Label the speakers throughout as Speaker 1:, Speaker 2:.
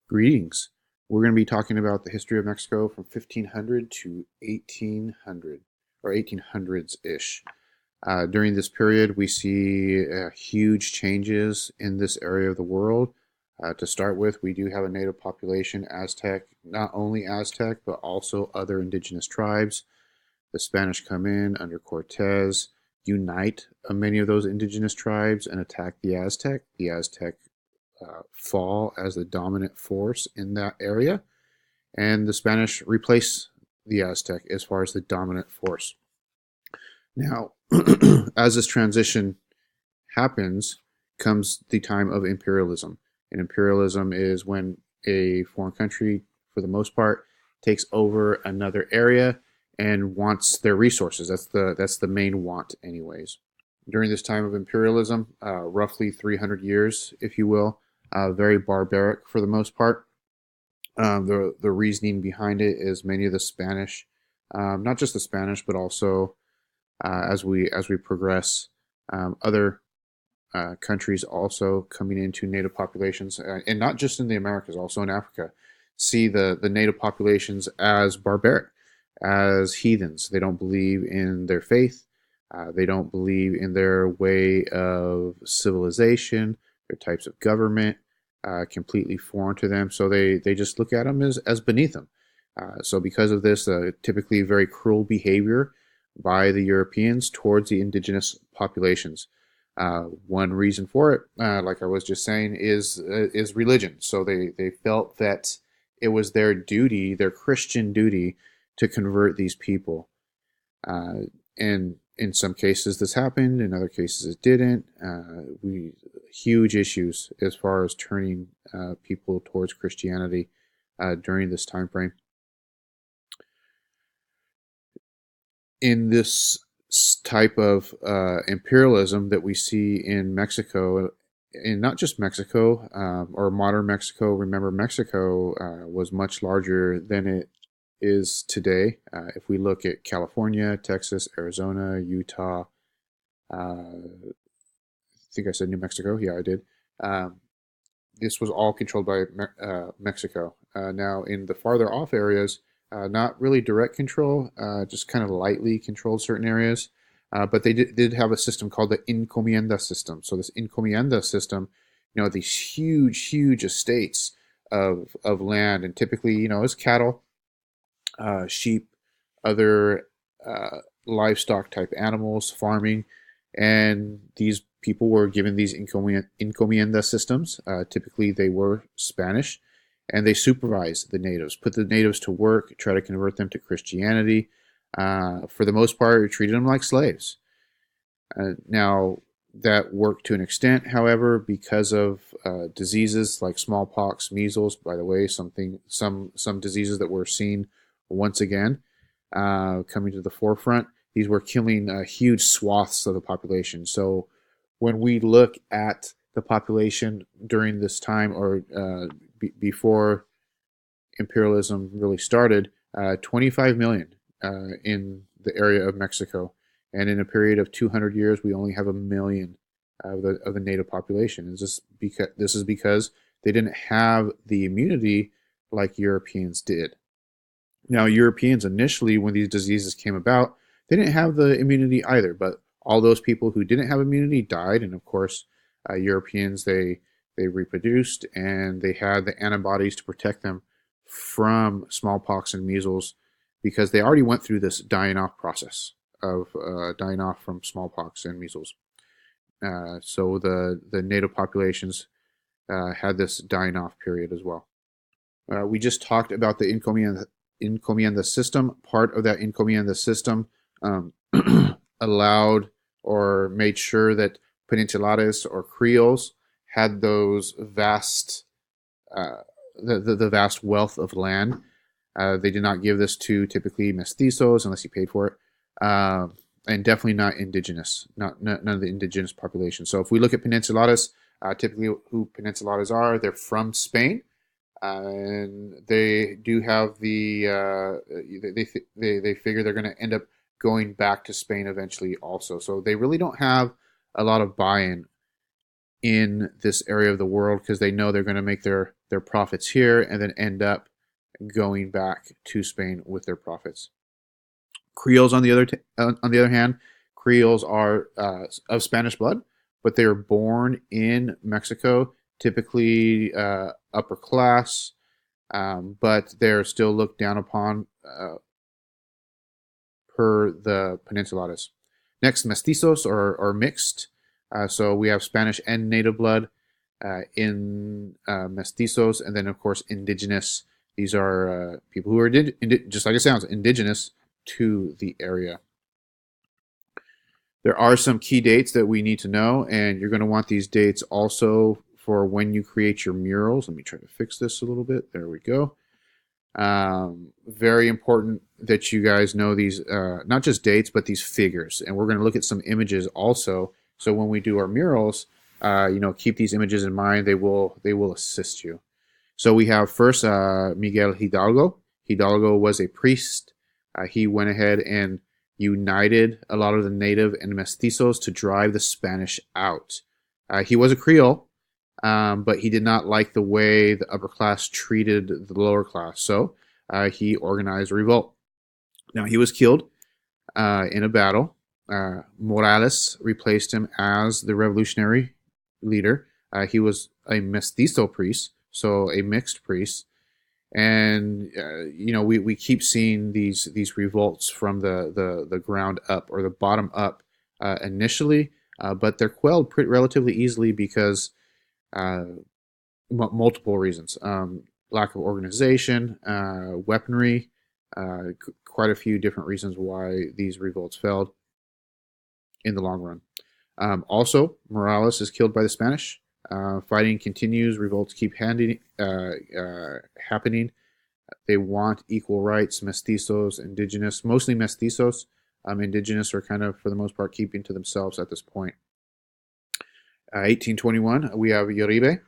Speaker 1: Greetings. We're going to be talking about the history of Mexico from 1500 to 1800 or 1800s-ish. During this period, we see huge changes in this area of the world. To start with, we do have a native population, Aztec, not only Aztec, but also other indigenous tribes. The Spanish come in under Cortez, unite many of those indigenous tribes, and attack the Aztec. The Aztec fall as the dominant force in that area, and the Spanish replace the Aztec as far as the dominant force. Now, as this transition happens, comes the time of imperialism. And imperialism is when a foreign country, for the most part, takes over another area and wants their resources. That's the main want, anyways. During this time of imperialism, roughly 300 years, if you will, very barbaric for the most part. The reasoning behind it is many of the Spanish, not just the Spanish, but also as we progress, other countries also coming into native populations, and not just in the Americas, also in Africa, see the native populations as barbaric, as heathens. They don't believe in their faith. They don't believe in their way of civilization, their types of government, completely foreign to them. So they just look at them as beneath them. So because of this, typically very cruel behavior by the Europeans towards the indigenous populations. One reason for it, like I was just saying, is religion. So they felt that it was their duty, their Christian duty, to convert these people. And in some cases this happened, in other cases it didn't. We huge issues as far as turning people towards Christianity during this time frame. In this type of imperialism that we see in Mexico, and not just Mexico, or modern Mexico. Remember, Mexico was much larger than it is today. If we look at California, Texas, Arizona, Utah, I think I said New Mexico. Yeah, I did. Um, this was all controlled by Mexico. Now, in the farther off areas, not really direct control, just kind of lightly controlled certain areas. But they did have a system called the encomienda system. So this encomienda system, these huge estates of land, and typically, it's cattle, sheep, other livestock type animals, farming, and these people were given these encomienda systems. Typically, they were Spanish, and they supervised the natives, put the natives to work, try to convert them to Christianity. For the most part, treated them like slaves. Now, that worked to an extent, however, because of diseases like smallpox, measles. By the way, some diseases that were seen once again coming to the forefront. These were killing huge swaths of the population. So when we look at the population during this time, or before imperialism really started, 25 million in the area of Mexico. And in a period of 200 years, we only have a million of the native population. This is because they didn't have the immunity like Europeans did. Now, Europeans initially, when these diseases came about, they didn't have the immunity either. But all those people who didn't have immunity died, and of course, Europeans they reproduced, and they had the antibodies to protect them from smallpox and measles, because they already went through this dying off process of dying off from smallpox and measles. So the native populations had this dying off period as well. We just talked about the encomienda system. Part of that encomienda system allowed or made sure that peninsulares or Creoles had those vast, the vast wealth of land. They did not give this to typically mestizos unless you paid for it. And definitely not indigenous, none of the indigenous population. So if we look at peninsulares, typically who peninsulares are, they're from Spain, and they do have they figure they're going to end up going back to Spain eventually also. So they really don't have a lot of buy-in in this area of the world because they know they're going to make their profits here and then end up going back to Spain with their profits. Creoles, on the other hand, Creoles are of Spanish blood, but they are born in Mexico, typically upper class, but they're still looked down upon per the Peninsulares. Next, mestizos or mixed. So we have Spanish and native blood in mestizos, and then of course indigenous. These are people who are just like it sounds, indigenous to the area. There are some key dates that we need to know, and you're going to want these dates also for when you create your murals. Let me try to fix this a little bit. There we go. Very important that you guys know these, not just dates, but these figures. And we're going to look at some images also. So when we do our murals, keep these images in mind. They will assist you. So we have first Miguel Hidalgo. Hidalgo was a priest. He went ahead and united a lot of the native and mestizos to drive the Spanish out. He was a Creole, but he did not like the way the upper class treated the lower class, so he organized a revolt. Now, he was killed in a battle. Morales replaced him as the revolutionary leader. He was a mestizo priest, so a mixed priest. And we keep seeing these revolts from the ground up or the bottom up initially, but they're quelled relatively easily because multiple reasons: lack of organization, weaponry, quite a few different reasons why these revolts failed in the long run. Also, Morales is killed by the Spanish. Fighting continues. Revolts keep happening. They want equal rights. Mestizos, indigenous, mostly mestizos. Indigenous are kind of, for the most part, keeping to themselves at this point. 1821, we have Uribe.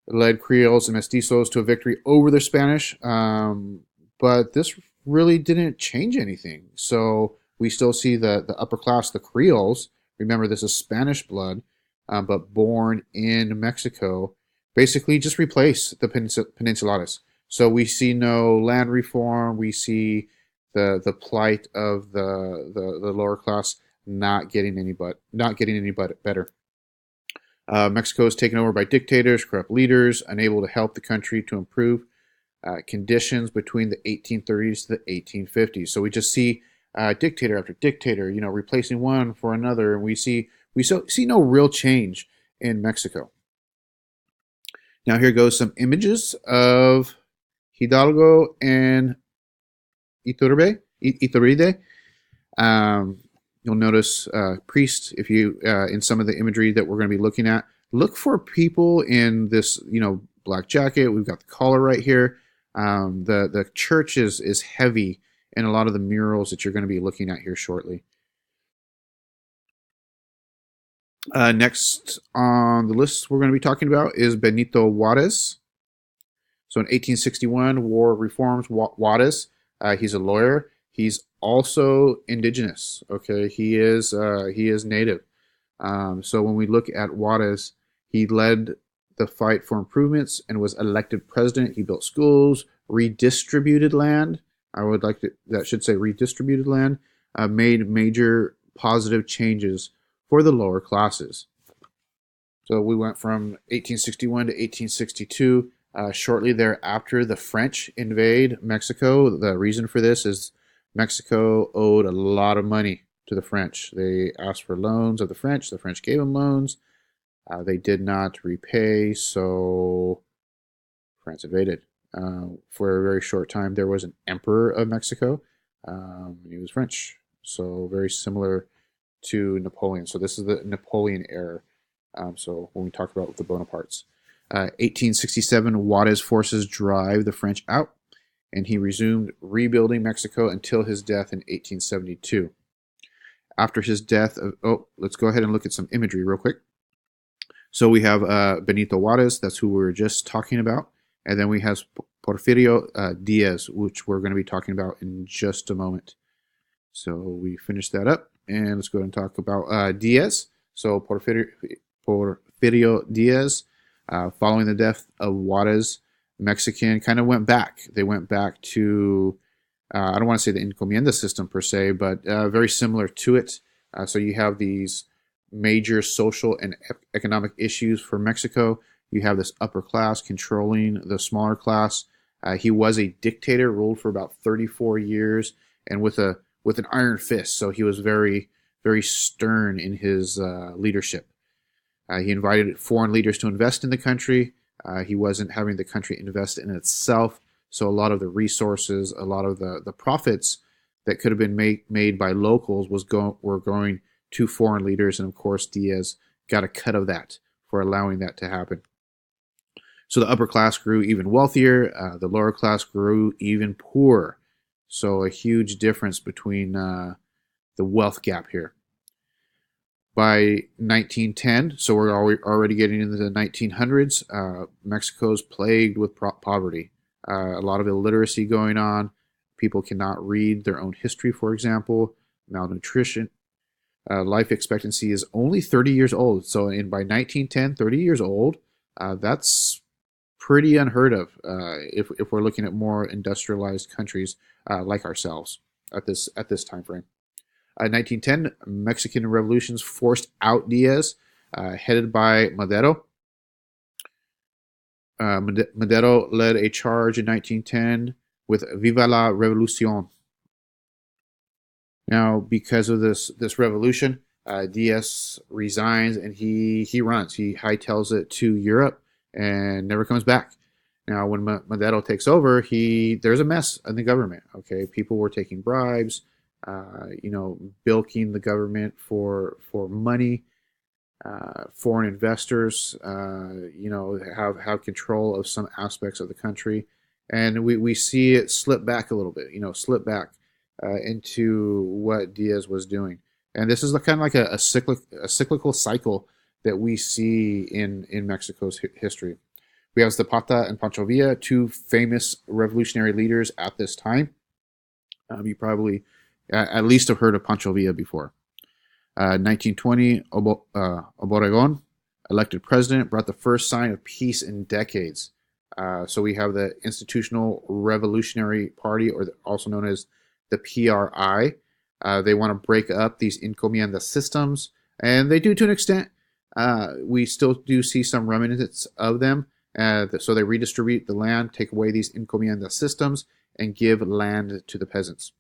Speaker 1: Led Creoles and mestizos to a victory over the Spanish. But this really didn't change anything. So we still see the upper class, the Creoles. Remember, this is Spanish blood. But born in Mexico, basically just replace the Peninsulares. So we see no land reform. We see the plight of the lower class not getting any better. Mexico is taken over by dictators, corrupt leaders, unable to help the country to improve conditions between the 1830s to the 1850s. So we just see dictator after dictator, replacing one for another, and we see no real change in Mexico. Now here goes some images of Hidalgo and Iturbide. You'll notice priests, if you in some of the imagery that we're going to be looking at. Look for people in this, black jacket. We've got the collar right here. The church is heavy in a lot of the murals that you're going to be looking at here shortly. Next on the list we're going to be talking about is Benito Juarez. So in 1861, war reforms. Juarez, he's a lawyer. He's also indigenous. Okay, he is native. So when we look at Juarez, he led the fight for improvements and was elected president. He built schools, redistributed land. That should say redistributed land. Made major positive changes for the lower classes. So we went from 1861 to 1862. Shortly thereafter, the French invade Mexico. The reason for this is Mexico owed a lot of money to the French. They asked for loans of the French. The French gave them loans. They did not repay, so France invaded. For a very short time, there was an emperor of Mexico. He was French, so very similar to Napoleon. So this is the Napoleon era. So when we talk about the Bonapartes. 1867, Juarez forces drive the French out, and he resumed rebuilding Mexico until his death in 1872. After his death, let's go ahead and look at some imagery real quick. So we have Benito Juarez, that's who we were just talking about, and then we have Porfirio Diaz, which we're going to be talking about in just a moment. So we finish that up, and let's go ahead and talk about Diaz. So Porfirio Diaz. Following the death of Juarez, Mexican kind of went back. They went back to, I don't want to say the encomienda system per se, but very similar to it. So you have these major social and economic issues for Mexico. You have this upper class controlling the smaller class. He was a dictator, ruled for about 34 years, and with an iron fist. So he was very, very stern in his leadership. He invited foreign leaders to invest in the country. He wasn't having the country invest in itself. So a lot of the resources, a lot of the profits that could have been made by locals were going to foreign leaders. And of course, Diaz got a cut of that for allowing that to happen. So the upper class grew even wealthier. The lower class grew even poorer. So a huge difference between the wealth gap here. By 1910, so we're already getting into the 1900s, Mexico's plagued with poverty. A lot of illiteracy going on. People cannot read their own history, for example. Malnutrition. Life expectancy is only 30 years old. So by 1910, 30 years old, that's pretty unheard of if we're looking at more industrialized countries like ourselves at this time frame. 1910, Mexican revolutions forced out Diaz, headed by Madero. Madero led a charge in 1910 with Viva la Revolución. Now, because of this revolution, Diaz resigns and he runs. He hightails it to Europe and never comes back. Now, when Madero takes over, there's a mess in the government. Okay, people were taking bribes, bilking the government for money. Foreign investors, have control of some aspects of the country, and we see it slip back a little bit. Slip back into what Diaz was doing, and this is kind of like a cyclical cycle that we see in Mexico's history. We have Zapata and Pancho Villa, two famous revolutionary leaders at this time. You probably at least have heard of Pancho Villa before. 1920, Obregón, elected president, brought the first sign of peace in decades. So we have the Institutional Revolutionary Party, or also known as the PRI. They want to break up these encomienda systems, and they do to an extent. We still do see some remnants of them. So they redistribute the land, take away these encomienda systems, and give land to the peasants.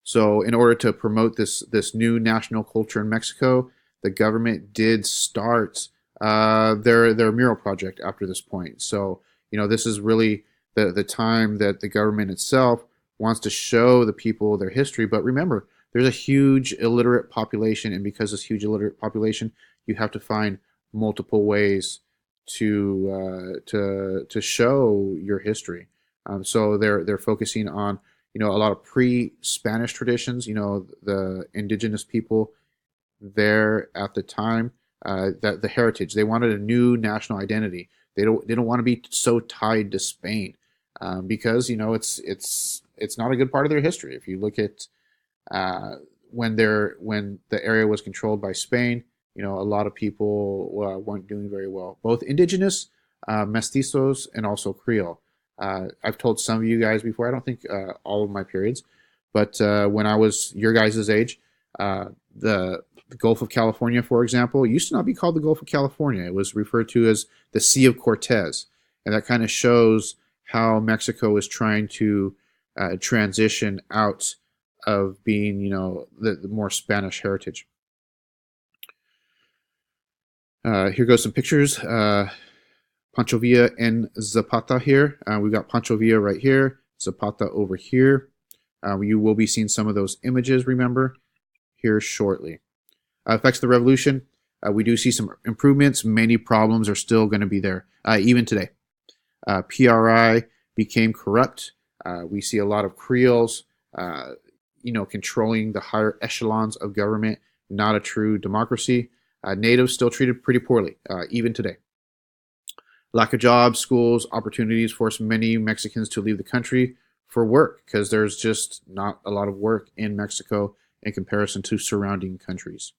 Speaker 1: So in order to promote this new national culture in Mexico, the government did start their mural project after this point. So, this is really the time that the government itself wants to show the people their history. But remember, there's a huge illiterate population, and because of this huge illiterate population, you have to find multiple ways to show your history. So they're focusing on a lot of pre-Spanish traditions. The indigenous people there at the time, that the heritage. They wanted a new national identity. They don't want to be so tied to Spain, because it's not a good part of their history. If you look at when the area was controlled by Spain, a lot of people weren't doing very well. Both indigenous, mestizos, and also Creole. I've told some of you guys before, I don't think all of my periods, but when I was your guys' age, the Gulf of California, for example, used to not be called the Gulf of California. It was referred to as the Sea of Cortez. And that kind of shows how Mexico is trying to transition out of being, the more Spanish heritage. Here goes some pictures. Pancho Villa and Zapata here. We've got Pancho Villa right here, Zapata over here. You will be seeing some of those images, remember, here shortly. Effects of the revolution. We do see some improvements. Many problems are still going to be there, even today. PRI became corrupt. We see a lot of Creoles, controlling the higher echelons of government, not a true democracy. Natives still treated pretty poorly, even today. Lack of jobs, schools, opportunities force many Mexicans to leave the country for work, because there's just not a lot of work in Mexico in comparison to surrounding countries.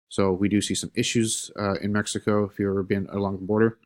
Speaker 1: So we do see some issues in Mexico if you've ever been along the border.